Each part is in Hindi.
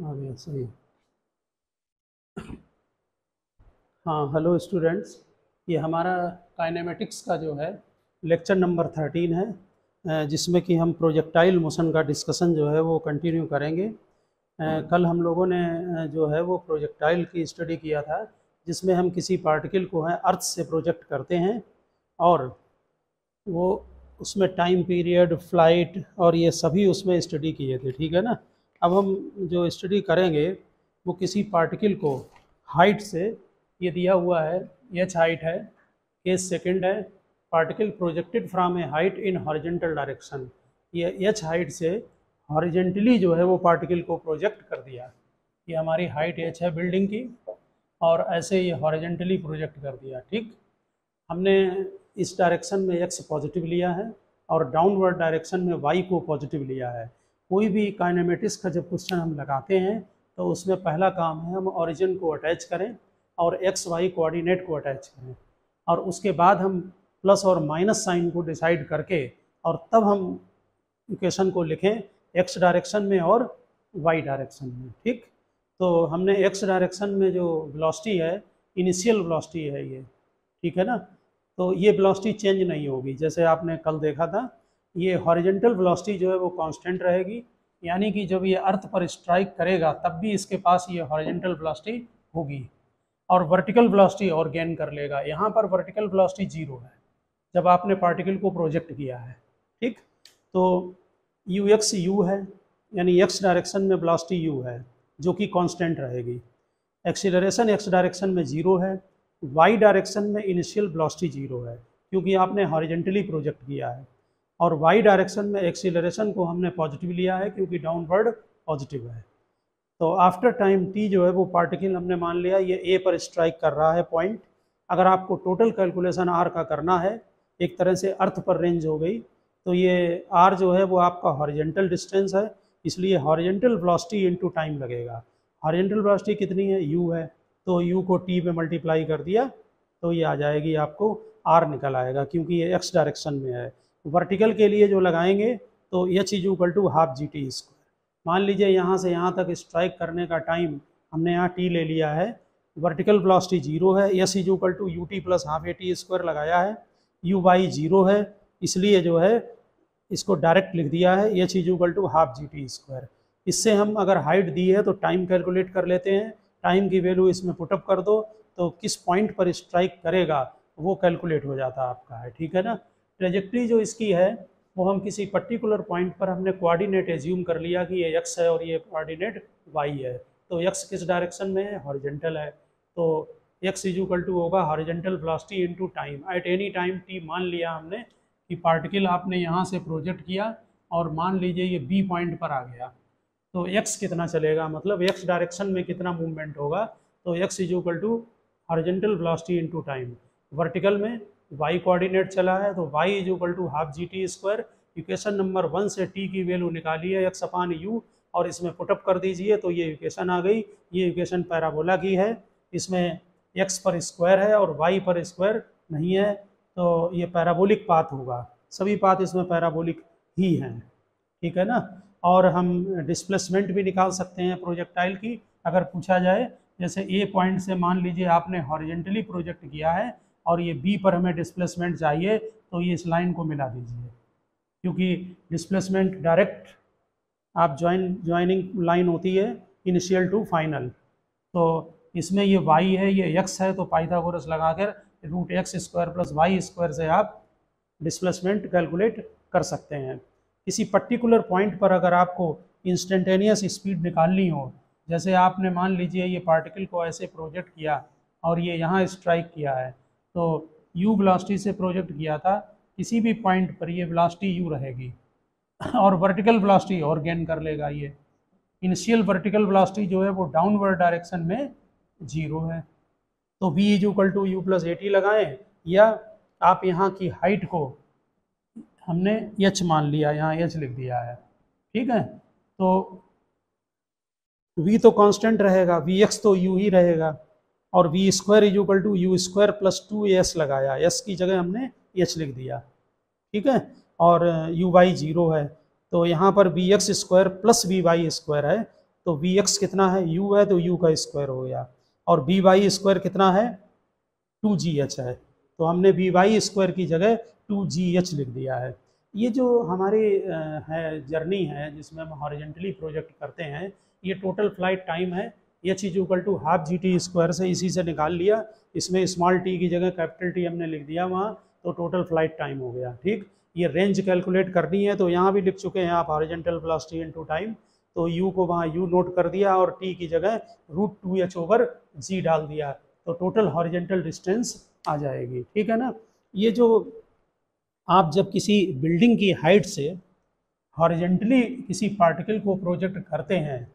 आ गया सही। हाँ, हेलो स्टूडेंट्स। ये हमारा काइनेमेटिक्स का जो है लेक्चर नंबर 13 है, जिसमें कि हम प्रोजेक्टाइल मोशन का डिस्कशन जो है वो कंटिन्यू करेंगे। कल हम लोगों ने जो है वो प्रोजेक्टाइल की स्टडी किया था, जिसमें हम किसी पार्टिकल को है अर्थ से प्रोजेक्ट करते हैं और वो उसमें टाइम पीरियड, फ्लाइट और ये सभी उसमें स्टडी किए थे, ठीक है ना। अब हम जो स्टडी करेंगे वो किसी पार्टिकल को हाइट से, ये दिया हुआ है एच हाइट है, एच सेकंड है, particle projected from A height in horizontal direction. ये एच हाइट से हॉरिजेंटली जो है वो पार्टिकल को प्रोजेक्ट कर दिया। ये हमारी हाइट एच है बिल्डिंग की, और ऐसे ये हॉरिजेंटली प्रोजेक्ट कर दिया। ठीक, हमने इस डायरेक्शन में एक्स पॉजिटिव लिया है और डाउनवर्ड डायरेक्शन में वाई को पॉजिटिव लिया है। कोई भी काइनेमेटिक्स का जब क्वेश्चन हम लगाते हैं तो उसमें पहला काम है हम ओरिजिन को अटैच करें और एक्स वाई कोऑर्डिनेट को अटैच करें, और उसके बाद हम प्लस और माइनस साइन को डिसाइड करके और तब हम इक्वेशन को लिखें एक्स डायरेक्शन में और वाई डायरेक्शन में। ठीक, तो हमने एक्स डायरेक्शन में जो वेलोसिटी है, इनिशियल वेलोसिटी है ये, ठीक है ना। तो ये वेलोसिटी चेंज नहीं होगी, जैसे आपने कल देखा था। ये हॉरिजेंटल वेलोसिटी जो है वो कांस्टेंट रहेगी, यानी कि जब ये अर्थ पर स्ट्राइक करेगा तब भी इसके पास ये हॉरिजेंटल वेलोसिटी होगी, और वर्टिकल वेलोसिटी और गेन कर लेगा। यहाँ पर वर्टिकल वेलोसिटी जीरो है जब आपने पार्टिकल को प्रोजेक्ट किया है। ठीक, तो यू एक्स यू है, यानी एक्स डायरेक्शन में वेलोसिटी यू है जो कि कांस्टेंट रहेगी। एक्सीलरेशन एक्स डायरेक्शन में जीरो है, वाई डायरेक्शन में इनिशियल वेलोसिटी जीरो है क्योंकि आपने हॉरिजेंटली प्रोजेक्ट किया है, और वाई डायरेक्शन में एक्सीलरेशन को हमने पॉजिटिव लिया है क्योंकि डाउनवर्ड पॉजिटिव है। तो आफ्टर टाइम टी जो है वो पार्टिकल हमने मान लिया ये ए पर स्ट्राइक कर रहा है पॉइंट। अगर आपको टोटल कैलकुलेशन आर का करना है, एक तरह से अर्थ पर रेंज हो गई, तो ये आर जो है वो आपका हॉरिजेंटल डिस्टेंस है, इसलिए हॉरिजेंटल वेलोसिटी इनटू टाइम लगेगा। हॉरिजेंटल वेलोसिटी कितनी है, यू है, तो यू को टी में मल्टीप्लाई कर दिया तो ये आ जाएगी, आपको आर निकल आएगा क्योंकि ये एक्स डायरेक्शन में है। वर्टिकल के लिए जो लगाएंगे तो H is equal to half G T square. मान लीजिए यहाँ से यहाँ तक स्ट्राइक करने का टाइम हमने यहाँ टी ले लिया है, वर्टिकल वेलोसिटी जीरो है, S is equal to U T plus half A T square लगाया है, यू वाई जीरो है, इसलिए जो है इसको डायरेक्ट लिख दिया है H is equal to half G T square. इससे हम अगर हाइट दी है तो टाइम कैलकुलेट कर लेते हैं, टाइम की वैल्यू इसमें पुटअप कर दो तो किस पॉइंट पर स्ट्राइक करेगा वो कैलकुलेट हो जाता आपका है, ठीक है ना। ट्रेजेक्ट्री जो इसकी है वो हम किसी पर्टिकुलर पॉइंट पर हमने कोऑर्डिनेट एज्यूम कर लिया कि ये एक्स है और ये कोऑर्डिनेट वाई है। तो एक्स किस डायरेक्शन में है, हॉरिजेंटल है, तो एक्स इज इक्वल टू होगा horizontal velocity into time at any time T. मान लिया हमने कि पार्टिकल आपने यहाँ से प्रोजेक्ट किया और मान लीजिए ये बी पॉइंट पर आ गया, तो x कितना चलेगा, मतलब x डायरेक्शन में कितना मूवमेंट होगा, तो x is equal to horizontal velocity into time. Vertical में y कोऑर्डिनेट चला है तो y is equal to half G T square. Equation number 1 से t की वैल्यू निकालिए x अपान यू और इसमें पुटअप कर दीजिए तो ये इक्वेशन आ गई। ये इक्वेशन पैराबोला की है, इसमें x पर स्क्वायर है और y पर स्क्वायर नहीं है, तो ये पैराबोलिक पाथ होगा। सभी पाथ इसमें पैराबोलिक ही हैं, ठीक है ना। और हम डिस्प्लेसमेंट भी निकाल सकते हैं प्रोजेक्टाइल की, अगर पूछा जाए। जैसे ए पॉइंट से मान लीजिए आपने हॉरिजेंटली प्रोजेक्ट किया है और ये बी पर हमें डिस्प्लेसमेंट चाहिए, तो ये इस लाइन को मिला दीजिए, क्योंकि डिस्प्लेसमेंट डायरेक्ट आप ज्वाइनिंग लाइन होती है इनिशियल टू फाइनल। तो इसमें ये y है, ये x है, तो पाइथागोरस लगाकर root X square plus Y square से आप डिस्प्लेसमेंट कैलकुलेट कर सकते हैं। किसी पर्टिकुलर पॉइंट पर अगर आपको इंस्टेंटेनियस स्पीड निकालनी हो, जैसे आपने मान लीजिए ये पार्टिकल को ऐसे प्रोजेक्ट किया और ये यहाँ स्ट्राइक किया है, तो u वेलोसिटी से प्रोजेक्ट किया था, किसी भी पॉइंट पर ये वेलोसिटी u रहेगी और वर्टिकल वेलोसिटी और गेन कर लेगा। ये इनिशियल वर्टिकल वेलोसिटी जो है वो डाउनवर्ड डायरेक्शन में जीरो है, तो v is equal to U plus A T लगाएं, या आप यहाँ की हाइट को हमने h मान लिया, यहाँ h लिख दिया है, ठीक है। तो v तो कांस्टेंट रहेगा, vx तो u ही रहेगा, और v square is equal to U square plus 2s लगाया, s की जगह हमने h लिख दिया, ठीक है। और u y जीरो है, तो यहाँ पर vx square plus vy square है, तो वी एक्स कितना है, यू है, तो यू का स्क्वायर हो गया, और बी वाई स्क्वायर कितना है, 2GH है, तो हमने वी वाई स्क्वायर की जगह 2GH लिख दिया है। ये जो हमारी है जर्नी है जिसमें हम हॉरिजेंटली प्रोजेक्ट करते हैं, ये टोटल फ्लाइट टाइम है h is equal to half GT square से इसी से निकाल लिया, इसमें स्मॉल t की जगह कैपिटल T हमने लिख दिया वहाँ, तो टोटल फ्लाइट टाइम हो गया। ठीक, ये रेंज कैलकुलेट करनी है तो यहाँ भी लिख चुके हैं आप हॉरिजेंटल वेलोसिटी इनटू टाइम, तो u को वहाँ u नोट कर दिया और t की जगह √2h/g डाल दिया, तो टोटल हॉरिजेंटल डिस्टेंस आ जाएगी। ठीक है ना। ये जो आप जब किसी बिल्डिंग की हाइट से हॉरिजेंटली किसी पार्टिकल को प्रोजेक्ट करते हैं,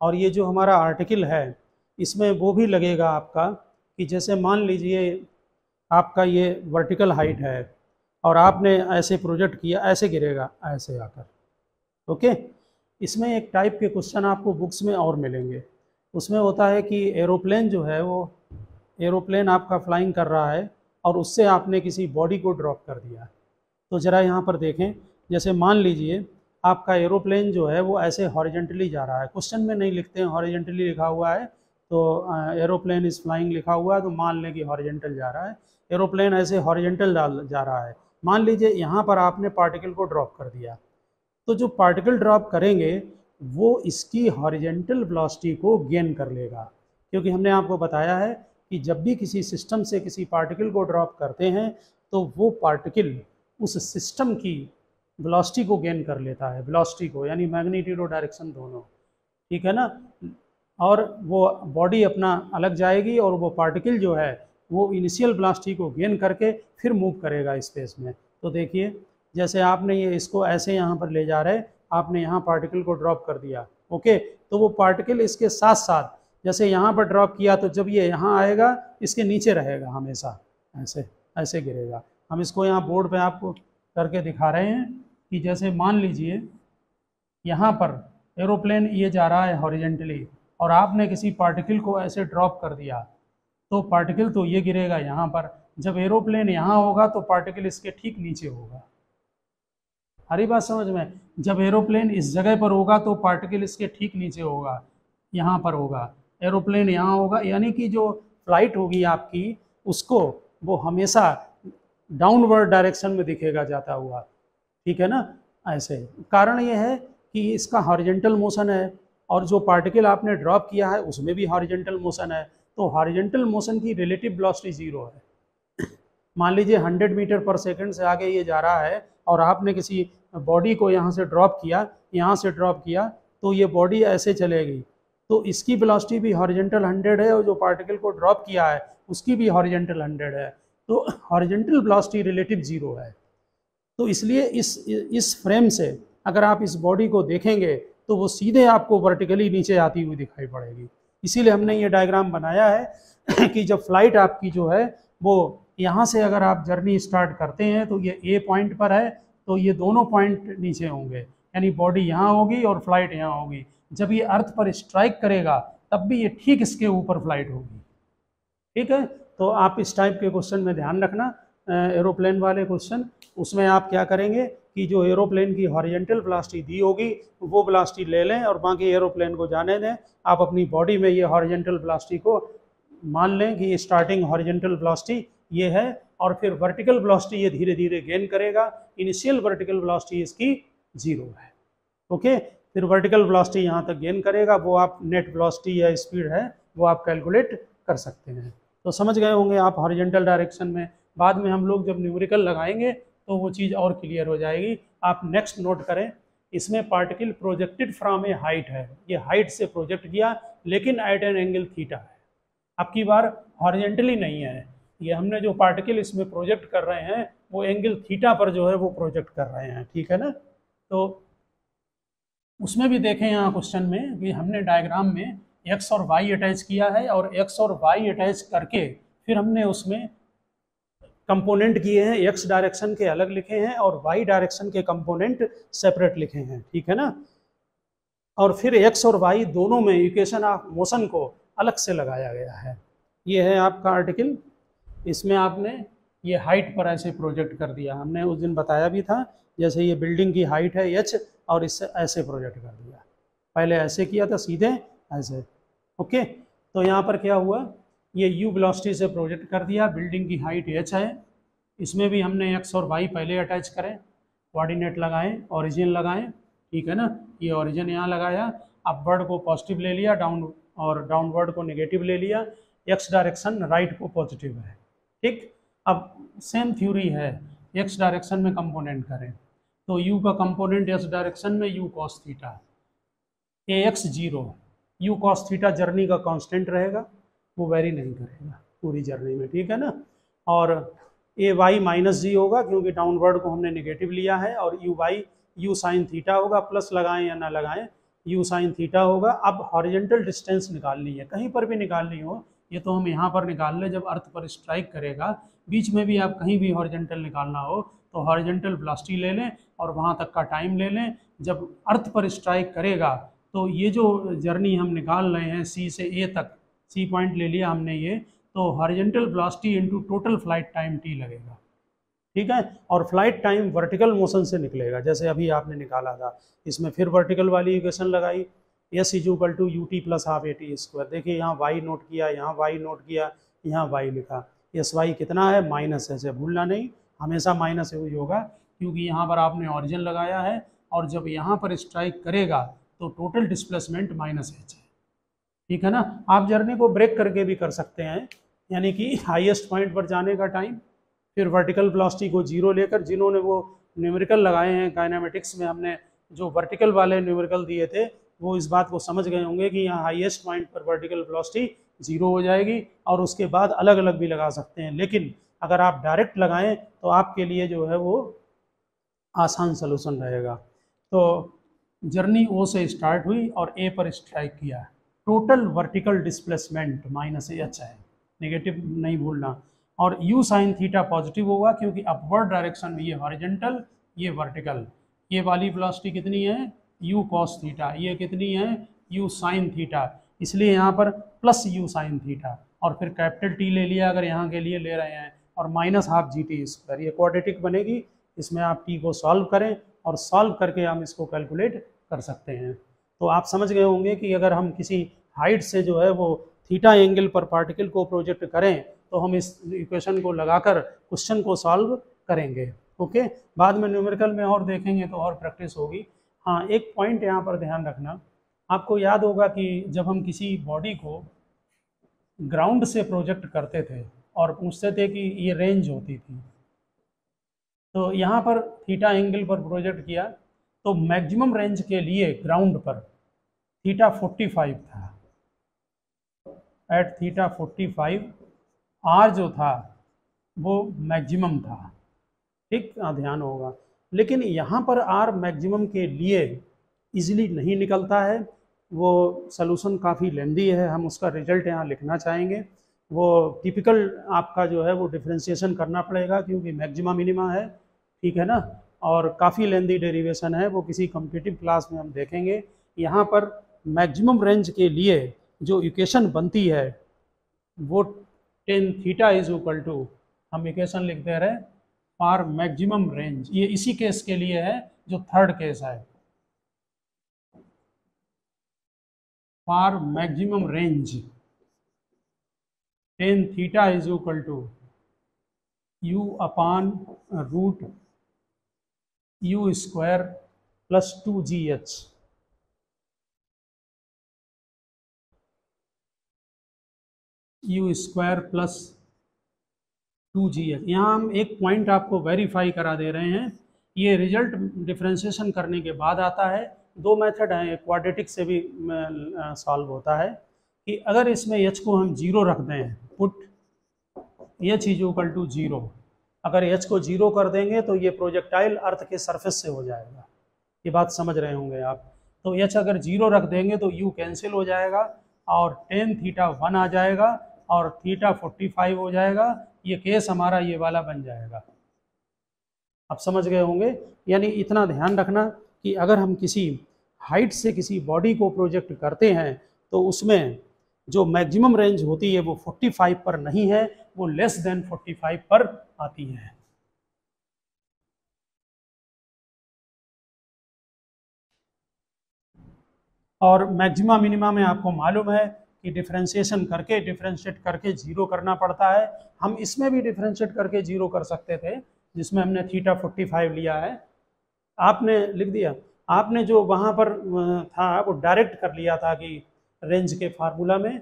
और ये जो हमारा आर्टिकल है इसमें वो भी लगेगा आपका कि जैसे मान लीजिए आपका ये वर्टिकल हाइट है और आपने ऐसे प्रोजेक्ट किया, ऐसे गिरेगा ऐसे आकर। ओके, इसमें एक टाइप के क्वेश्चन आपको बुक्स में और मिलेंगे, उसमें होता है कि एरोप्लेन जो है वो एरोप्लेन आपका फ्लाइंग कर रहा है और उससे आपने किसी बॉडी को ड्रॉप कर दिया। तो ज़रा यहाँ पर देखें, जैसे मान लीजिए आपका एरोप्लेन जो है वो ऐसे हॉरिजेंटली जा रहा है, क्वेश्चन में नहीं लिखते हैं हॉरिजेंटली लिखा हुआ है, तो एरोप्लेन इज़ फ्लाइंग लिखा हुआ है तो मान लें कि हॉरिजेंटल जा रहा है, एरोप्लेन ऐसे हॉरिजेंटल जा रहा है। मान लीजिए यहाँ पर आपने पार्टिकल को ड्रॉप कर दिया, तो जो पार्टिकल ड्रॉप करेंगे वो इसकी हॉरिजेंटल वेलोसिटी को गेन कर लेगा, क्योंकि हमने आपको बताया है कि जब भी किसी सिस्टम से किसी पार्टिकल को ड्रॉप करते हैं तो वो पार्टिकल उस सिस्टम की वेलोसिटी को गेन कर लेता है, वेलोसिटी को यानी मैग्नीट्यूड और डायरेक्शन दोनों। ठीक है ना, और वो बॉडी अपना अलग जाएगी और वो पार्टिकल जो है वो इनिशियल वेलोसिटी को गेन करके फिर मूव करेगा स्पेस में। तो देखिए जैसे आपने ये इसको ऐसे यहाँ पर ले जा रहे, आपने यहाँ पार्टिकल को ड्रॉप कर दिया, ओके, तो वो पार्टिकल इसके साथ साथ जैसे यहाँ पर ड्रॉप किया तो जब ये यहाँ आएगा इसके नीचे रहेगा हमेशा, ऐसे ऐसे गिरेगा। हम इसको यहाँ बोर्ड पे आपको करके दिखा रहे हैं कि जैसे मान लीजिए यहाँ पर एरोप्लेन ये जा रहा है हॉरिजेंटली और आपने किसी पार्टिकल को ऐसे ड्रॉप कर दिया, तो पार्टिकल तो ये गिरेगा यहाँ पर, जब एरोप्लेन यहाँ होगा तो पार्टिकल इसके ठीक नीचे होगा। हरी बात समझ में, जब एरोप्लेन इस जगह पर होगा तो पार्टिकल इसके ठीक नीचे होगा, यहाँ पर होगा, एरोप्लेन यहाँ होगा, यानी कि जो फ्लाइट होगी आपकी उसको वो हमेशा डाउनवर्ड डायरेक्शन में दिखेगा जाता हुआ। ठीक है ना, ऐसे कारण ये है कि इसका हॉरिजेंटल मोशन है और जो पार्टिकल आपने ड्रॉप किया है उसमें भी हॉरिजेंटल मोशन है, तो हॉरिजेंटल मोशन की रिलेटिव वेलोसिटी 0 है। मान लीजिए 100 मीटर पर सेकंड से आगे ये जा रहा है और आपने किसी बॉडी को यहाँ से ड्रॉप किया, यहाँ से ड्रॉप किया, तो ये बॉडी ऐसे चलेगी, तो इसकी वेलोसिटी भी हॉरिजेंटल 100 है और जो पार्टिकल को ड्रॉप किया है उसकी भी हॉरिजेंटल 100 है, तो हॉरिजेंटल वेलोसिटी रिलेटिव 0 है। तो इसलिए इस फ्रेम से अगर आप इस बॉडी को देखेंगे तो वो सीधे आपको वर्टिकली नीचे आती हुई दिखाई पड़ेगी। इसीलिए हमने ये डायग्राम बनाया है कि जब फ्लाइट आपकी जो है वो यहाँ से अगर आप जर्नी स्टार्ट करते हैं तो ये ए पॉइंट पर है, तो ये दोनों पॉइंट नीचे होंगे, यानी बॉडी यहाँ होगी और फ्लाइट यहाँ होगी। जब ये अर्थ पर स्ट्राइक करेगा तब भी ये ठीक इसके ऊपर फ्लाइट होगी। ठीक है, तो आप इस टाइप के क्वेश्चन में ध्यान रखना, एरोप्लेन वाले क्वेश्चन, उसमें आप क्या करेंगे कि जो एरोप्लेन की हॉरिजेंटल वेलोसिटी दी होगी वो वेलोसिटी ले लें और बाकी एरोप्लेन को जाने दें। आप अपनी बॉडी में ये हॉरिजेंटल वेलोसिटी को मान लें कि स्टार्टिंग हॉरिजेंटल वेलोसिटी ये है और फिर वर्टिकल वेलोसिटी ये धीरे धीरे गेन करेगा, इनिशियल वर्टिकल वेलोसिटी इसकी 0 है। ओके, फिर वर्टिकल वेलोसिटी यहाँ तक गेन करेगा, वो आप नेट वेलोसिटी या स्पीड है वो आप कैलकुलेट कर सकते हैं। तो समझ गए होंगे आप हॉरिजेंटल डायरेक्शन में। बाद में हम लोग जब न्यूमेरिकल लगाएंगे तो वो चीज़ और क्लियर हो जाएगी। आप नेक्स्ट नोट करें, इसमें particle projected from A height है, ये हाइट से प्रोजेक्ट किया लेकिन एट एन एंगल थीटा है, अब की बार हॉरिजेंटली नहीं है, ये हमने जो पार्टिकल इसमें प्रोजेक्ट कर रहे हैं वो एंगल थीटा पर जो है वो प्रोजेक्ट कर रहे हैं। ठीक है ना, तो उसमें भी देखें यहाँ क्वेश्चन में कि हमने डायग्राम में एक्स और वाई अटैच किया है और एक्स और वाई अटैच करके फिर हमने उसमें कंपोनेंट किए हैं, एक्स डायरेक्शन के अलग लिखे हैं और वाई डायरेक्शन के कंपोनेंट सेपरेट लिखे हैं। ठीक है ना, और फिर एक्स और वाई दोनों में इक्वेशन ऑफ मोशन को अलग से लगाया गया है। ये है आपका आर्टिकल, इसमें आपने ये हाइट पर ऐसे प्रोजेक्ट कर दिया, हमने उस दिन बताया भी था, जैसे ये बिल्डिंग की हाइट है h और इससे ऐसे प्रोजेक्ट कर दिया। पहले ऐसे किया था सीधे ऐसे। ओके, तो यहाँ पर क्या हुआ, ये u वेलोसिटी से प्रोजेक्ट कर दिया, बिल्डिंग की हाइट h है, इसमें भी हमने x और y पहले अटैच करें, कोऑर्डिनेट लगाएं, ओरिजिन लगाएं, ठीक है ना, ये ओरिजिन यहाँ लगाया, अपवर्ड को पॉजिटिव ले लिया, डाउन और डाउनवर्ड को नेगेटिव ले लिया, x डायरेक्शन राइट को पॉजिटिव है, ठीक। अब सेम थ्योरी है, x डायरेक्शन में कंपोनेंट करें तो u का कंपोनेंट x डायरेक्शन में u cos theta, ax 0, u cos theta journey का कांस्टेंट रहेगा, वो वेरी नहीं करेगा पूरी जर्नी में, ठीक है ना। और ए वाई माइनस जी होगा क्योंकि डाउनवर्ड को हमने नेगेटिव लिया है, और you why you sine theta होगा, प्लस लगाएं या ना लगाएं यू साइन थीटा होगा। अब हॉरिजेंटल डिस्टेंस निकालनी है, कहीं पर भी निकालनी हो, ये तो हम यहाँ पर निकाल लें जब अर्थ पर स्ट्राइक करेगा, बीच में भी आप कहीं भी हॉरिजेंटल निकालना हो तो हॉरिजेंटल वेलोसिटी ले लें और वहाँ तक का टाइम ले लें, जब अर्थ पर स्ट्राइक करेगा तो ये जो जर्नी हम निकाल रहे हैं सी से ए तक, सी पॉइंट ले लिया हमने ये, तो horizontal velocity into total flight time T लगेगा, ठीक है। और फ्लाइट टाइम वर्टिकल मोशन से निकलेगा, जैसे अभी आपने निकाला था, इसमें फिर वर्टिकल वाली इक्वेशन लगाई, S is equal to U T plus half A T square. देखिए यहाँ वाई नोट किया, यहाँ वाई नोट किया, यहाँ वाई लिखा, एस वाई कितना है माइनस है, से भूलना नहीं, हमेशा माइनस ही होगा क्योंकि यहाँ पर आपने ऑरिजिन लगाया है, और जब यहाँ पर स्ट्राइक करेगा तो टोटल डिस्प्लेसमेंट माइनस एच है, ठीक है ना। आप जर्नी को ब्रेक करके भी कर सकते हैं, यानी कि हाईएस्ट पॉइंट पर जाने का टाइम, फिर वर्टिकल वेलोसिटी को जीरो लेकर, जिन्होंने वो न्यूमेरिकल लगाए हैं काइनेमेटिक्स में, हमने जो वर्टिकल वाले न्यूमेरिकल दिए थे, वो इस बात को समझ गए होंगे कि यहाँ हाईएस्ट पॉइंट पर वर्टिकल वेलोसिटी जीरो हो जाएगी, और उसके बाद अलग अलग भी लगा सकते हैं, लेकिन अगर आप डायरेक्ट लगाएं तो आपके लिए जो है वो आसान सोल्यूशन रहेगा। तो जर्नी ओ से स्टार्ट हुई और ए पर स्ट्राइक किया, total vertical displacement minus H है, नेगेटिव नहीं भूलना, और यू साइन थीटा पॉजिटिव होगा क्योंकि अपवर्ड डायरेक्शन में ये हॉरिजेंटल ये वर्टिकल, ये वाली वेलोसिटी कितनी है यू कॉस थीटा, ये कितनी है यू साइन थीटा, इसलिए यहाँ पर प्लस यू साइन थीटा, और फिर कैपिटल टी ले लिया अगर यहाँ के लिए ले रहे हैं, और minus half G T square, ये क्वाड्रेटिक बनेगी, इसमें आप टी को सॉल्व करें और सॉल्व करके हम इसको कैलकुलेट कर सकते हैं। तो आप समझ गए होंगे कि अगर हम किसी हाइट से जो है वो थीटा एंगल पर पार्टिकल को प्रोजेक्ट करें तो हम इस इक्वेशन को लगाकर क्वेश्चन को सॉल्व करेंगे। ओके, बाद में न्यूमेरिकल में और देखेंगे तो और प्रैक्टिस होगी। हाँ, एक पॉइंट यहाँ पर ध्यान रखना, आपको याद होगा कि जब हम किसी बॉडी को ग्राउंड से प्रोजेक्ट करते थे और पूछते थे कि ये रेंज होती थी, तो यहाँ पर थीटा एंगल पर प्रोजेक्ट किया तो मैक्सिमम रेंज के लिए ग्राउंड पर थीटा 45 था, एट थीटा 45 आर जो था वो मैक्सिमम था, ठीक, ध्यान होगा। लेकिन यहाँ पर आर मैक्सिमम के लिए इजीली नहीं निकलता है, वो सॉल्यूशन काफ़ी लेंदी है, हम उसका रिजल्ट यहाँ लिखना चाहेंगे, वो टिपिकल आपका जो है वो डिफ्रेंशिएशन करना पड़ेगा क्योंकि मैक्सिमा मिनिमा है, ठीक है ना, और काफ़ी लेंदी डेरिवेशन है, वो किसी कॉम्पिटिटिव क्लास में हम देखेंगे। यहाँ पर मैक्सिमम रेंज के लिए जो इक्वेशन बनती है वो tan theta is equal to, हम इक्वेशन लिखते रहे फॉर मैक्सिमम रेंज, ये इसी केस के लिए है जो थर्ड केस है, for maximum range tan theta is equal to U upon root U square plus 2gh, U square plus 2gh। यहाँ हम एक पॉइंट आपको वेरीफाई करा दे रहे हैं, ये रिजल्ट डिफ्रेंशिएशन करने के बाद आता है, दो मेथड हैं, क्वाड्रेटिक से भी सॉल्व होता है, कि अगर इसमें h को हम जीरो रख दें, put h is equal to zero, अगर h को जीरो कर देंगे तो ये प्रोजेक्टाइल अर्थ के सरफेस से हो जाएगा, ये बात समझ रहे होंगे आप। तो h अगर जीरो रख देंगे तो u कैंसिल हो जाएगा और टेन थीटा 1 आ जाएगा और थीटा 45 हो जाएगा, ये केस हमारा ये वाला बन जाएगा, आप समझ गए होंगे। यानी इतना ध्यान रखना कि अगर हम किसी हाइट से किसी बॉडी को प्रोजेक्ट करते हैं तो उसमें जो मैक्सिमम रेंज होती है वो 45 पर नहीं है, वो लेस देन 45 पर आती है। और मैक्सिमा मिनिमा में आपको मालूम है कि डिफरेंशिएट करके जीरो करना पड़ता है। हम इसमें भी डिफरेंशिएट करके जीरो कर सकते थे, जिसमें हमने थीटा 45 लिया है। आपने लिख दिया, आपने जो वहाँ पर था वो डायरेक्ट कर लिया था कि रेंज के फार्मूला में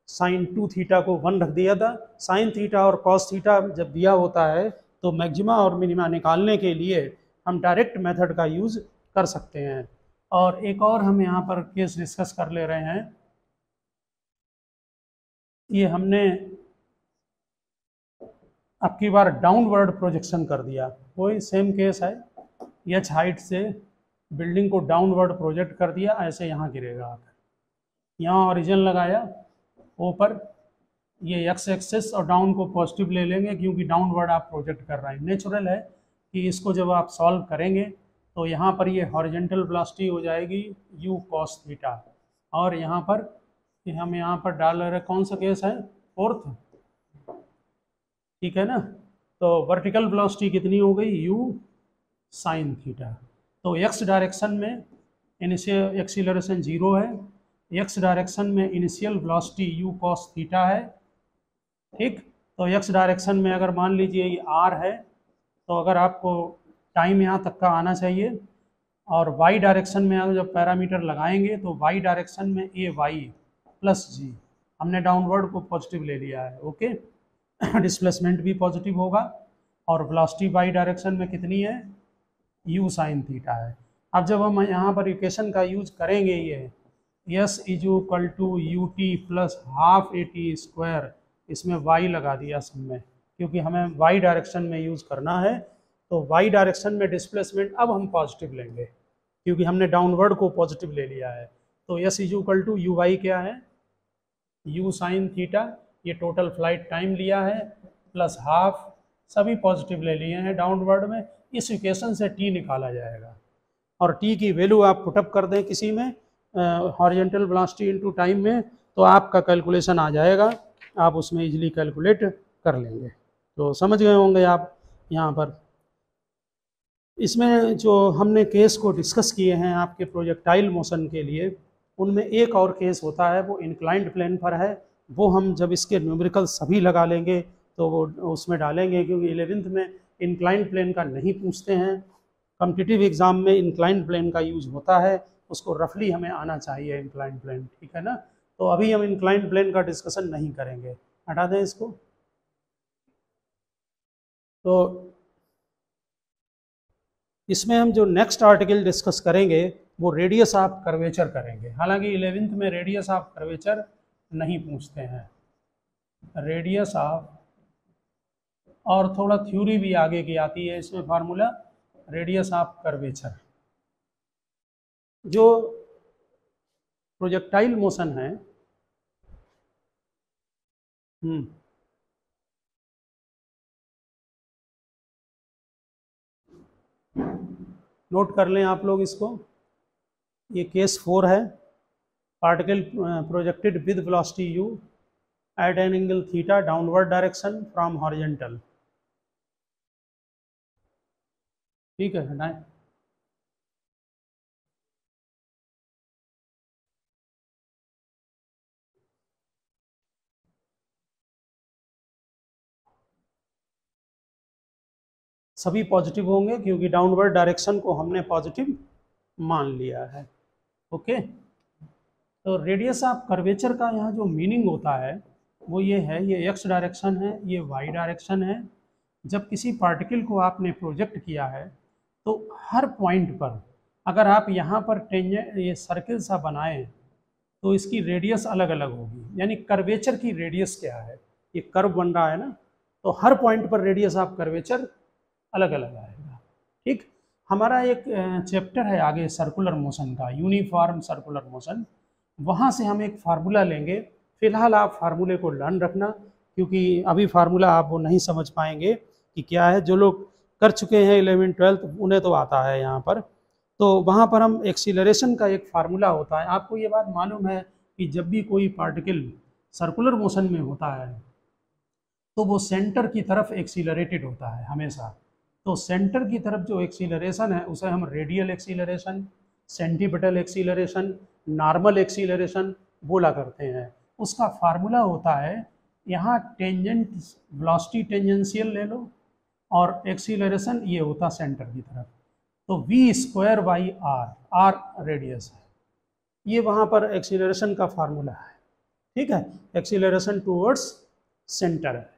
साइन 2 थीटा को 1 रख दिया था। साइन थीटा और कॉस थीटा जब दिया होता है तो मैक्सिमा और मिनिमा निकालने के लिए हम डायरेक्ट मेथड का यूज़ कर सकते हैं। और एक और हम यहाँ पर केस डिस्कस कर ले रहे हैं। ये हमने अब की बार डाउनवर्ड प्रोजेक्शन कर दिया, वही सेम केस है। एच हाइट से बिल्डिंग को डाउनवर्ड प्रोजेक्ट कर दिया, ऐसे यहाँ गिरेगा आकर, यहाँ ओरिजिन लगाया ऊपर, ये एक्स एक्सेस और डाउन को पॉजिटिव ले लेंगे क्योंकि डाउनवर्ड आप प्रोजेक्ट कर रहे हैं। नेचुरल है कि इसको जब आप सॉल्व करेंगे तो यहाँ पर ये हॉरिजेंटल वेलोसिटी हो जाएगी u cos थीटा, और यहाँ पर हम यहाँ पर डाल रहे हैं कौन सा केस है, फोर्थ, ठीक है ना। तो वर्टिकल वेलोसिटी कितनी हो गई, u sin थीटा। तो x डायरेक्शन में इनिशियल एक्सीलरेशन 0 है, x डायरेक्शन में initial velocity u cos theta है, ठीक। तो x डायरेक्शन में अगर मान लीजिए ये r है, तो अगर आपको टाइम यहाँ तक का आना चाहिए, और y डायरेक्शन में अगर जब पैरामीटर लगाएंगे तो y डायरेक्शन में ए वाई प्लस जी, हमने डाउनवर्ड को पॉजिटिव ले लिया है, ओके। डिस्प्लेसमेंट भी पॉजिटिव होगा, और वेलोसिटी y डायरेक्शन में कितनी है, u sin थीटा है। अब जब हम यहाँ पर इक्वेशन का यूज करेंगे, ये s is equal to U T plus half A T square, इसमें y लगा दिया सब में, क्योंकि हमें y डायरेक्शन में यूज़ करना है। तो y डायरेक्शन में डिस्प्लेसमेंट अब हम पॉजिटिव लेंगे क्योंकि हमने डाउनवर्ड को पॉजिटिव ले लिया है। तो s is equal to U Y क्या है, u sin थीटा, ये टोटल फ्लाइट टाइम लिया है, प्लस हाफ, सभी पॉजिटिव ले लिए हैं डाउनवर्ड में। इस इक्वेशन से t निकाला जाएगा, और t की वैल्यू आप पुटअप कर दें किसी में हॉरिजेंटल वेलोसिटी इनटू टाइम में, तो आपका कैलकुलेशन आ जाएगा, आप उसमें इजीली कैलकुलेट कर लेंगे। तो समझ गए होंगे आप यहाँ पर। इसमें जो हमने केस को डिस्कस किए हैं आपके प्रोजेक्टाइल मोशन के लिए, उनमें एक और केस होता है, वो इंक्लाइंड प्लेन पर है। वो हम जब इसके न्यूमेरिकल सभी लगा लेंगे तो वो उसमें डालेंगे, क्योंकि 11th में इंक्लाइंड प्लेन का नहीं पूछते हैं, कॉम्पिटिटिव एग्जाम में इंक्लाइंड प्लेन का यूज होता है, उसको रफली हमें आना चाहिए इंक्लाइंड प्लेन, ठीक है ना। तो अभी हम इंक्लाइंड प्लेन का डिस्कशन नहीं करेंगे, हटा दें इसको। तो इसमें हम जो नेक्स्ट आर्टिकल डिस्कस करेंगे वो रेडियस ऑफ कर्वेचर करेंगे। हालांकि 11th में रेडियस ऑफ कर्वेचर नहीं पूछते हैं, रेडियस ऑफ, और थोड़ा थ्योरी भी आगे की आती है इसमें फार्मूला, रेडियस ऑफ कर्वेचर। जो प्रोजेक्टाइल मोशन है, नोट कर लें आप लोग इसको। ये केस 4 है, particle projected with velocity u at an angle theta downward direction from horizontal, ठीक है, हटाएं। सभी पॉजिटिव होंगे क्योंकि डाउनवर्ड डायरेक्शन को हमने पॉजिटिव मान लिया है, ओके। तो रेडियस ऑफ कर्वेचर का यहाँ जो मीनिंग होता है वो ये है, ये एक्स डायरेक्शन है, ये वाई डायरेक्शन है। जब किसी पार्टिकल को आपने प्रोजेक्ट किया है तो हर पॉइंट पर अगर आप यहाँ पर ये सर्किल सा बनाएं तो इसकी रेडियस अलग अलग होगी, यानी कर्वेचर की रेडियस क्या है, ये कर्व बन रहा है ना, तो हर पॉइंट पर रेडियस ऑफ कर्वेचर अलग अलग आएगा, ठीक। हमारा एक चैप्टर है आगे सर्कुलर मोशन का, यूनिफॉर्म सर्कुलर मोशन, वहाँ से हम एक फार्मूला लेंगे। फिलहाल आप फार्मूले को लर्न रखना, क्योंकि अभी फार्मूला आप वो नहीं समझ पाएंगे कि क्या है। जो लोग कर चुके हैं 11th 12th उन्हें तो आता है यहाँ पर। तो वहाँ पर हम एक्सीलरेशन का एक फार्मूला होता है। आपको ये बात मालूम है कि जब भी कोई पार्टिकल सर्कुलर मोशन में होता है तो वो सेंटर की तरफ एक्सीलरेटेड होता है हमेशा। तो सेंटर की तरफ जो एक्सीलरेशन है उसे हम radial acceleration, centripetal acceleration, normal acceleration बोला करते हैं। उसका फार्मूला होता है, यहाँ टेंजेंट वेलोसिटी टेंजेंशियल ले लो और एक्सीलरेशन ये होता सेंटर की तरफ, तो v square by R radius है, ये वहाँ पर एक्सीलरेशन का फार्मूला है। ठीक है, एक्सीलरेशन टूवर्ड्स सेंटर है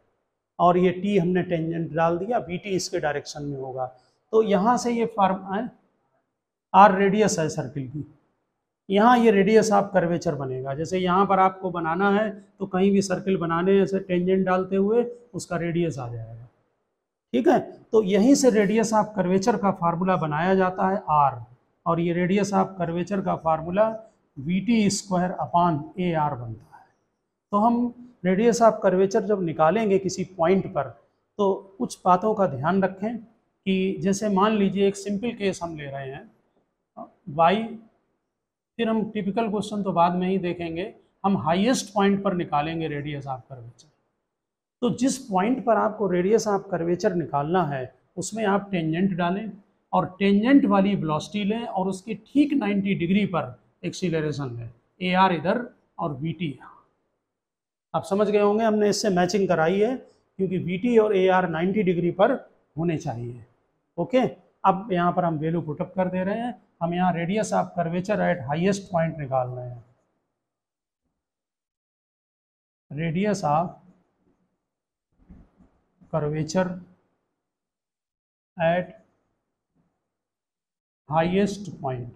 और ये t हमने टेंजेंट डाल दिया, vt इसके डायरेक्शन में होगा। तो यहाँ से ये फार्म आर रेडियस है सर्किल की, यहाँ ये रेडियस ऑफ कर्वेचर बनेगा। जैसे यहाँ पर आपको बनाना है तो कहीं भी सर्किल बनाने ऐसे टेंजेंट डालते हुए उसका रेडियस आ जाएगा। ठीक है, तो यहीं से रेडियस ऑफ कर्वेचर का फार्मूला बनाया जाता है आर, और ये रेडियस ऑफ कर्वेचर का formula VT square upon A are बनता है। तो हम रेडियस ऑफ कर्वेचर जब निकालेंगे किसी पॉइंट पर तो कुछ बातों का ध्यान रखें कि जैसे मान लीजिए एक सिंपल केस हम ले रहे हैं वाई, फिर हम टिपिकल क्वेश्चन तो बाद में ही देखेंगे, हम हाईएस्ट पॉइंट पर निकालेंगे रेडियस ऑफ कर्वेचर। तो जिस पॉइंट पर आपको रेडियस ऑफ कर्वेचर निकालना है उसमें आप टेंजेंट डालें और टेंजेंट वाली वेलोसिटी लें और उसके ठीक 90 डिग्री पर एक्सीलरेशन लें, ए आर इधर और वी टी यहाँ। आप समझ गए होंगे, हमने इससे मैचिंग कराई है क्योंकि वी टी और ए आर 90 डिग्री पर होने चाहिए। ओके, अब यहाँ पर हम वैल्यू पुटअप कर दे रहे हैं, हम यहाँ radius of curvature at highest point निकाल रहे हैं। Radius of curvature at highest point,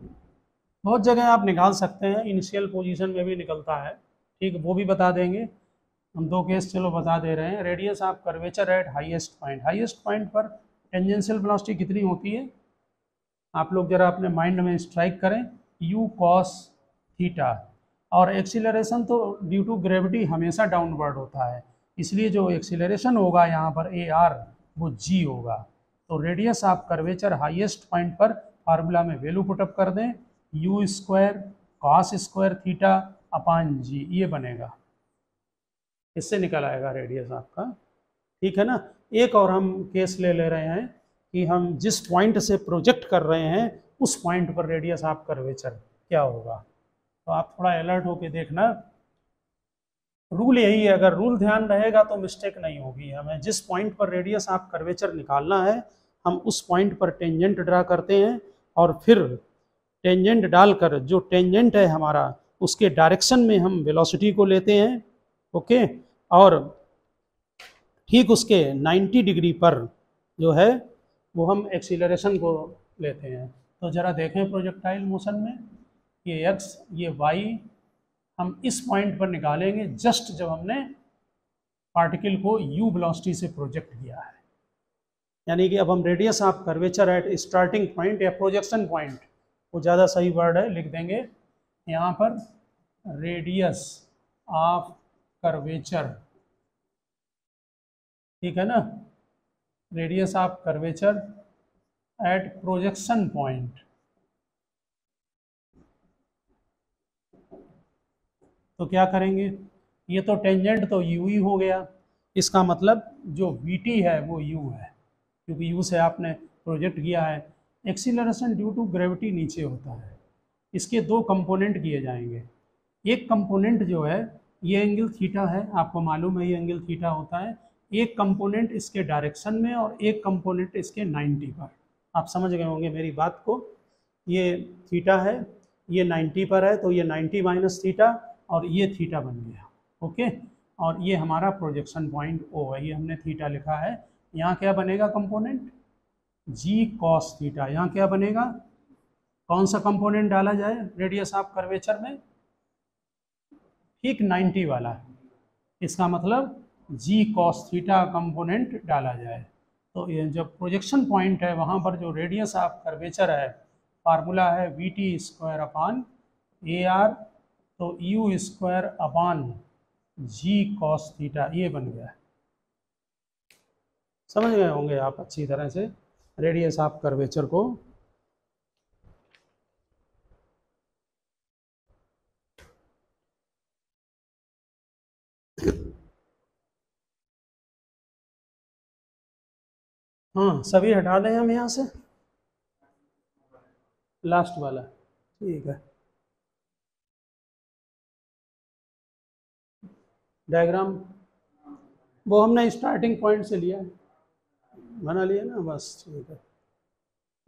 बहुत जगह आप निकाल सकते हैं, इनिशियल पोजीशन में भी निकलता है। ठीक, वो भी बता देंगे, हम दो केस चलो बता दे रहे हैं। Radius of curvature at highest point, highest point पर टेंजेंशियल वेलोसिटी कितनी होती है, आप लोग जरा अपने माइंड में स्ट्राइक करें, u cos थीटा, और एक्सीलरेशन तो ड्यू टू ग्रेविटी हमेशा डाउनवर्ड होता है, इसलिए जो एक्सीलरेशन होगा यहाँ पर ए आर वो g होगा। तो radius of curvature highest point पर फार्मूला में वैल्यू पुटअप कर दें, u square cos square theta upon g, ये बनेगा, इससे निकल आएगा रेडियस आपका। ठीक है ना। एक और हम केस ले रहे हैं कि हम जिस पॉइंट से प्रोजेक्ट कर रहे हैं उस पॉइंट पर रेडियस ऑफ कर्वेचर क्या होगा। तो आप थोड़ा अलर्ट होके देखना, रूल यही है, अगर रूल ध्यान रहेगा तो मिस्टेक नहीं होगी। हमें जिस पॉइंट पर रेडियस ऑफ कर्वेचर निकालना है हम उस पॉइंट पर टेंजेंट ड्रा करते हैं और फिर टेंजेंट डालकर जो टेंजेंट है हमारा उसके डायरेक्शन में हम वेलोसिटी को लेते हैं। ओके, और ठीक उसके 90 डिग्री पर जो है वो हम एक्सीलरेशन को लेते हैं। तो ज़रा देखें प्रोजेक्टाइल मोशन में, ये x ये y हम इस पॉइंट पर निकालेंगे जस्ट जब हमने पार्टिकल को u वेलोसिटी से प्रोजेक्ट किया है, यानी कि अब हम radius of curvature at starting point या प्रोजेक्शन पॉइंट, वो ज़्यादा सही वर्ड है, लिख देंगे यहाँ पर रेडियस ऑफ कर्वेचर। ठीक है ना, radius of curvature at projection point. तो क्या करेंगे, ये तो टेंजेंट तो u ही हो गया, इसका मतलब जो vt है वो u है, क्योंकि u से आपने प्रोजेक्ट किया है। एक्सीलरेशन ड्यू टू ग्रेविटी नीचे होता है, इसके दो कंपोनेंट किए जाएंगे। एक कंपोनेंट जो है ये एंगल थीटा है, आपको मालूम है ये एंगल थीटा होता है, एक कंपोनेंट इसके डायरेक्शन में और एक कंपोनेंट इसके 90 पर। आप समझ गए होंगे मेरी बात को, ये थीटा है, ये 90 पर है, तो ये 90 माइनस थीटा और ये थीटा बन गया। ओके, और ये हमारा प्रोजेक्शन पॉइंट ओ है, ये हमने थीटा लिखा है। यहाँ क्या बनेगा कंपोनेंट, जी कॉस थीटा। यहाँ क्या बनेगा, कौन सा कंपोनेंट डाला जाए रेडियस ऑफ कर्वेचर में, ठीक 90 वाला, इसका मतलब जी कॉस थीटा कंपोनेंट डाला जाए। तो ये जब प्रोजेक्शन पॉइंट है वहाँ पर जो रेडियस ऑफ कर्वेचर है फार्मूला है V T square upon A R, तो U square upon G cos theta, ये बन गया। समझ गए होंगे आप अच्छी तरह से रेडियस ऑफ कर्वेचर को। हाँ, सभी हटा दें हम यहाँ से, लास्ट वाला ठीक है, डायग्राम वो हमने स्टार्टिंग पॉइंट से लिया है, बना लिया ना, बस ठीक है।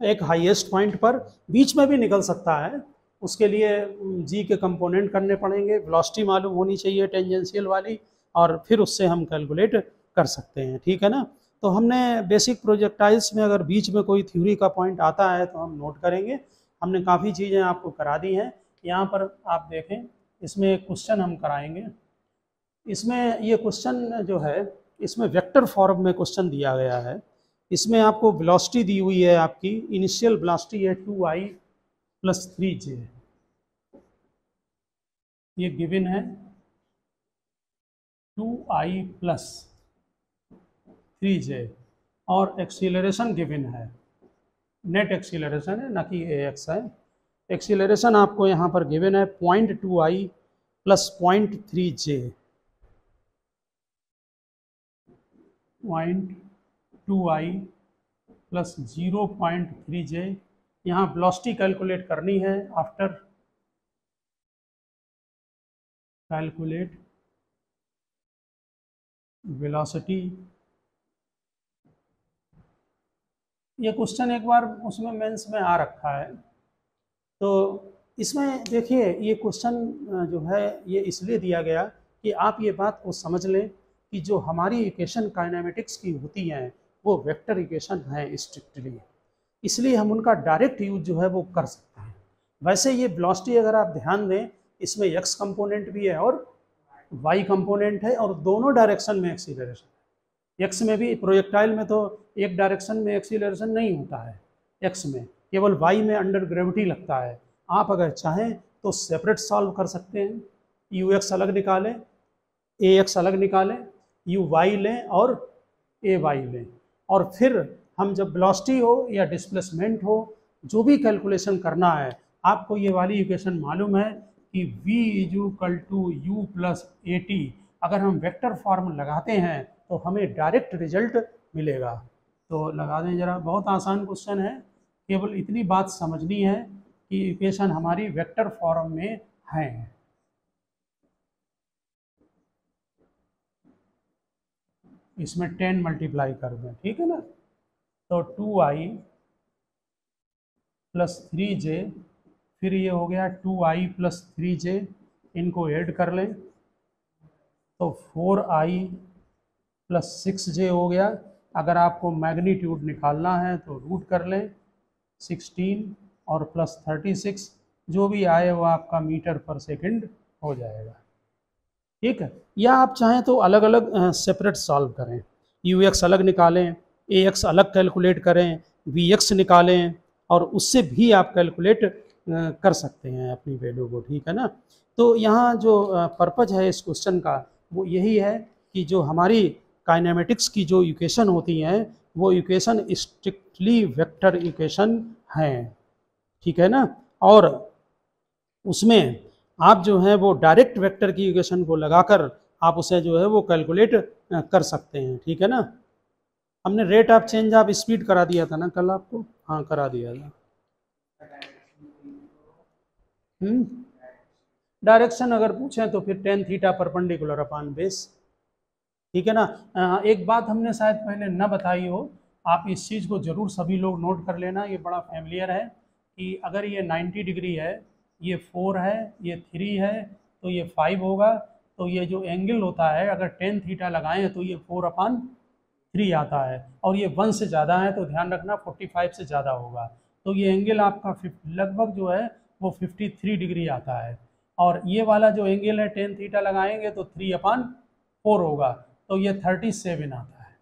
एक हाईएस्ट पॉइंट पर बीच में भी निकल सकता है, उसके लिए जी के कंपोनेंट करने पड़ेंगे, वेलोसिटी मालूम होनी चाहिए टेंजेंशियल वाली, और फिर उससे हम कैलकुलेट कर सकते हैं, ठीक है ना। तो हमने बेसिक प्रोजेक्टाइल्स में अगर बीच में कोई थ्योरी का पॉइंट आता है तो हम नोट करेंगे। हमने काफ़ी चीज़ें आपको करा दी हैं। यहाँ पर आप देखें, इसमें एक क्वेश्चन हम कराएंगे। इसमें ये क्वेश्चन जो है, इसमें वेक्टर फॉर्म में क्वेश्चन दिया गया है। इसमें आपको वेलोसिटी दी हुई है, आपकी इनिशियल वेलोसिटी है 2i + 3j, ये गिवन है 2i + 3j, और एक्सीलरेशन गिवन है, नेट एक्सीलरेशन है ना कि ax है। एक्सीलरेशन आपको यहाँ पर गिवन है 0.2i + 0.3j, 0.2i + 0.3j। यहाँ वेलोसिटी कैलकुलेट करनी है। आफ्टर कैलकुलेट वेलोसिटी, ये क्वेश्चन एक बार उसमें मेंस में आ रखा है। तो इसमें देखिए, ये क्वेश्चन जो है ये इसलिए दिया गया कि आप ये बात को समझ लें कि जो हमारी इक्वेशन काइनेमेटिक्स की होती हैं वो वेक्टर इक्वेशन है स्ट्रिक्टली, इसलिए हम उनका डायरेक्ट यूज जो है वो कर सकते हैं। वैसे ये वेलोसिटी अगर आप ध्यान दें, इसमें x कंपोनेंट भी है और y कंपोनेंट है, और दोनों डायरेक्शन में एक्सीलरेशन है। x में भी, प्रोजेक्टाइल में तो एक डायरेक्शन में एक्सीलरेशन नहीं होता है x में, केवल y में अंडर ग्रेविटी लगता है। आप अगर चाहें तो सेपरेट सॉल्व कर सकते हैं, ux अलग निकालें, ax अलग निकालें, uy लें और ay लें, और फिर हम जब वेलोसिटी हो या डिस्प्लेसमेंट हो, जो भी कैलकुलेशन करना है, आपको ये वाली इक्वेशन मालूम है कि v = u + at, अगर हम वेक्टर फॉर्म लगाते हैं तो हमें डायरेक्ट रिजल्ट मिलेगा। तो लगा दें जरा, बहुत आसान क्वेश्चन है, केवल इतनी बात समझनी है कि इक्वेशन हमारी वेक्टर फॉर्म में है। इसमें 10 मल्टीप्लाई कर दें, ठीक है ना। तो 2i + 3j, फिर ये हो गया 2i + 3j, इनको ऐड कर लें तो 4i + 6j हो गया। अगर आपको मैग्नीट्यूड निकालना है तो रूट कर लें, 16 और +36, जो भी आए वो आपका मीटर पर सेकंड हो जाएगा, ठीक है। या आप चाहें तो अलग अलग सेपरेट सॉल्व करें, ux अलग निकालें, ax अलग कैलकुलेट करें, vx निकालें, और उससे भी आप कैलकुलेट कर सकते हैं अपनी वैल्यू को, ठीक है ना। तो यहाँ जो पर्पज है इस क्वेश्चन का वो यही है कि जो हमारी काइनेमेटिक्स की जो इक्वेशन होती हैं वो इक्वेशन स्ट्रिक्टली वेक्टर इक्वेशन हैं, ठीक है ना। और उसमें आप जो है वो डायरेक्ट वेक्टर की इक्वेशन को लगाकर आप उसे जो है वो कैलकुलेट कर सकते हैं, ठीक है ना। हमने rate of change of speed करा दिया था ना कल आपको, हाँ करा दिया था। डायरेक्शन अगर पूछें तो फिर tan theta perpendicular upon base, ठीक है ना। एक बात हमने शायद पहले न बताई हो, आप इस चीज़ को ज़रूर सभी लोग नोट कर लेना, ये बड़ा फैमिलियर है कि अगर ये 90 डिग्री है, ये 4 है, ये 3 है, तो ये 5 होगा। तो ये जो एंगल होता है, अगर tan थीटा लगाएं तो ये 4/3 आता है, और ये 1 से ज़्यादा है तो ध्यान रखना 45 से ज़्यादा होगा। तो ये एंगल आपका लगभग जो है वो 53 डिग्री आता है, और ये वाला जो एंगल है tan थीटा लगाएंगे तो 3/4 होगा, तो ये 37 आता है।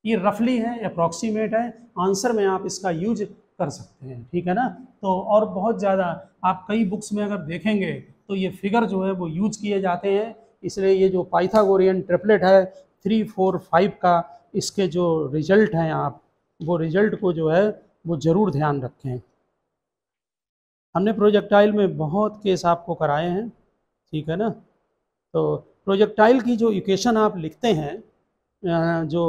ये रफली है, अप्रॉक्सीमेट है, आंसर में आप इसका यूज कर सकते हैं, ठीक है ना। तो और बहुत ज़्यादा आप कई बुक्स में अगर देखेंगे तो ये फिगर जो है वो यूज किए जाते हैं, इसलिए ये जो पाइथागोरियन ट्रिपलेट है 3, 4, 5 का, इसके जो रिजल्ट हैं आप वो रिजल्ट को जो है वो ज़रूर ध्यान रखें। हमने प्रोजेक्टाइल में बहुत केस आपको कराए हैं, ठीक है ना। तो प्रोजेक्टाइल की जो इक्वेशन आप लिखते हैं, जो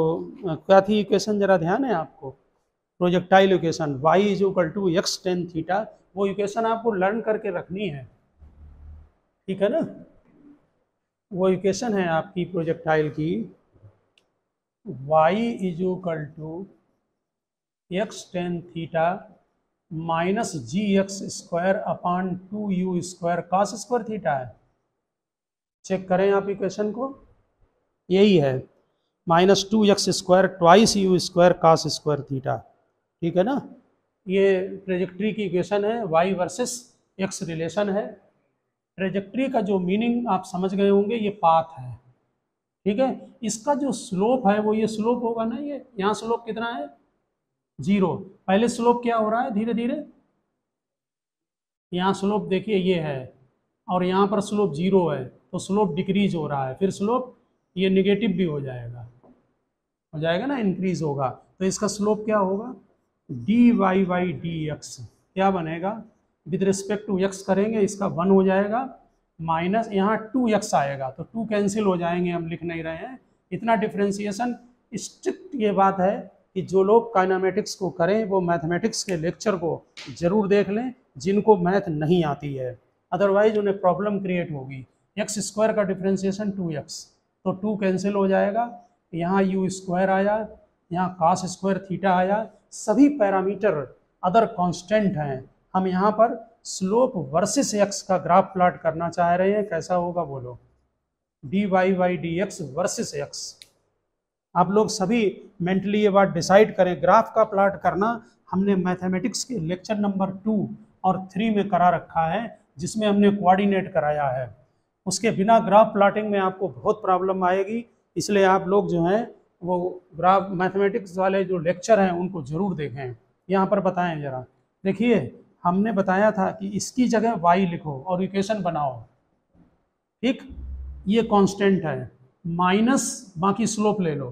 क्या थी इक्वेशन, ज़रा ध्यान है आपको, projectile equation y is equal to x tan theta, वो इक्वेशन आपको लर्न करके रखनी है, ठीक है ना। वो इक्वेशन है आपकी प्रोजेक्टाइल की y is equal to x tan theta minus G X square upon 2u square cos square theta है। चेक करें आप इक्वेशन को, यही है minus 2x square twice U square cos square theta, ठीक है ना। ये ट्रेजेक्ट्री की इक्वेशन है, y वर्सेस x रिलेशन है। ट्रेजेक्ट्री का जो मीनिंग आप समझ गए होंगे, ये पाथ है, ठीक है। इसका जो स्लोप है वो ये स्लोप होगा ना, ये यहाँ स्लोप कितना है 0। पहले स्लोप क्या हो रहा है धीरे धीरे, यहाँ स्लोप देखिए ये है और यहाँ पर स्लोप 0 है, तो स्लोप डिक्रीज हो रहा है, फिर स्लोप ये निगेटिव भी हो जाएगा ना, इंक्रीज होगा। तो इसका स्लोप क्या होगा D Y by D X, क्या बनेगा विद रिस्पेक्ट टू एक्स करेंगे, इसका 1 हो जाएगा, माइनस यहाँ 2x आएगा, तो 2 कैंसिल हो जाएंगे, हम लिख नहीं रहे हैं इतना डिफ्रेंसिएशन। स्ट्रिक्ट ये बात है कि जो लोग काइनेमेटिक्स को करें वो मैथमेटिक्स के लेक्चर को जरूर देख लें, जिनको मैथ नहीं आती है, अदरवाइज उन्हें प्रॉब्लम क्रिएट होगी। एक्स स्क्वायर का डिफ्रेंसिएशन 2x, तो 2 कैंसिल हो जाएगा, यहाँ u स्क्वायर आया, यहाँ कॉस स्क्वायर थीटा आया, सभी पैरामीटर अदर कांस्टेंट हैं। हम यहाँ पर स्लोप वर्सेस x का ग्राफ प्लॉट करना चाह रहे हैं, कैसा होगा बोलो, D Y by D X versus X. आप लोग सभी मेंटली ये बात डिसाइड करें, ग्राफ का प्लॉट करना हमने मैथमेटिक्स के लेक्चर नंबर 2 और 3 में करा रखा है, जिसमें हमने कोऑर्डिनेट कराया है। उसके बिना ग्राफ प्लॉटिंग में आपको बहुत प्रॉब्लम आएगी, इसलिए आप लोग जो हैं वो ग्राफ मैथमेटिक्स वाले जो लेक्चर हैं उनको ज़रूर देखें। यहाँ पर बताएं ज़रा, देखिए हमने बताया था कि इसकी जगह y लिखो और इक्वेशन बनाओ, ठीक, ये कांस्टेंट है, माइनस बाकी स्लोप ले लो,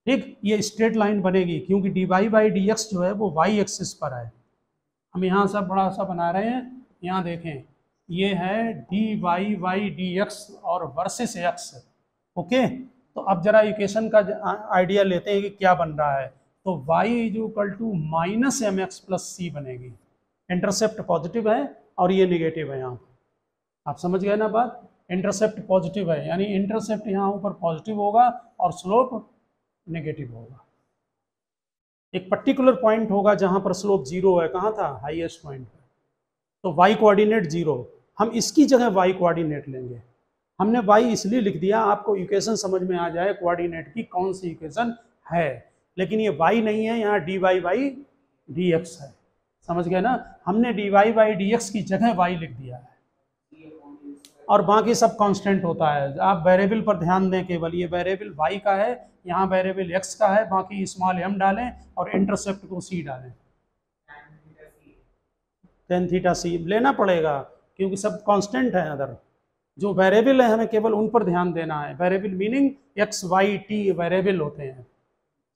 ठीक, ये स्ट्रेट लाइन बनेगी क्योंकि D Y by D X जो है वो y एक्सिस पर है। हम यहाँ सब बड़ा सा बना रहे हैं, यहाँ देखें ये है D Y by D X और वर्सेस एक्स, ओके। तो अब जरा इक्वेशन का आइडिया लेते हैं कि क्या बन रहा है। तो y is equal to minus M X plus C बनेगी, इंटरसेप्ट पॉजिटिव है और ये निगेटिव है, यहाँ आप समझ गए ना बात, इंटरसेप्ट पॉजिटिव है यानी इंटरसेप्ट यहाँ ऊपर पॉजिटिव होगा और स्लोप नेगेटिव होगा। एक पर्टिकुलर पॉइंट होगा जहाँ पर स्लोप 0 है, कहाँ था हाईएस्ट पॉइंट पर, तो y कोऑर्डिनेट 0, हम इसकी जगह y कोऑर्डिनेट लेंगे। हमने y इसलिए लिख दिया आपको इक्वेशन समझ में आ जाए कोऑर्डिनेट की कौन सी इक्वेशन है, लेकिन ये y नहीं है, यहाँ D Y by D X है, समझ गए ना। हमने D Y by D X की जगह y लिख दिया है और बाकी सब कांस्टेंट होता है। आप वेरिएबल पर ध्यान दें, केवल ये वेरिएबल y का है, यहाँ वेरिएबल x का है, बाकी स्मॉल m डालें और इंटरसेप्ट को c डालें, tan थीटा c लेना पड़ेगा क्योंकि सब कांस्टेंट है। अदर जो वेरिएबल है हमें केवल उन पर ध्यान देना है, variable meaning x y t variable होते हैं,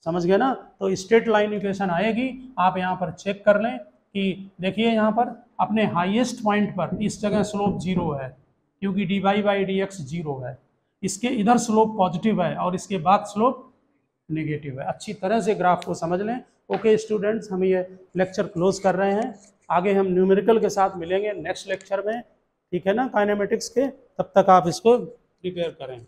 समझ गए ना। तो स्ट्रेट लाइन इक्वेशन आएगी, आप यहाँ पर चेक कर लें कि देखिए यहाँ पर अपने हाईएस्ट पॉइंट पर इस जगह स्लोप 0 है क्योंकि D Y by D X 0 है, इसके इधर स्लोप पॉजिटिव है और इसके बाद स्लोप नेगेटिव है। अच्छी तरह से ग्राफ को समझ लें। ओके स्टूडेंट्स, हम ये लेक्चर क्लोज कर रहे हैं, आगे हम न्यूमेरिकल के साथ मिलेंगे नेक्स्ट लेक्चर में, ठीक है ना, काइनेमेटिक्स के। तब तक आप इसको प्रिपेयर करें।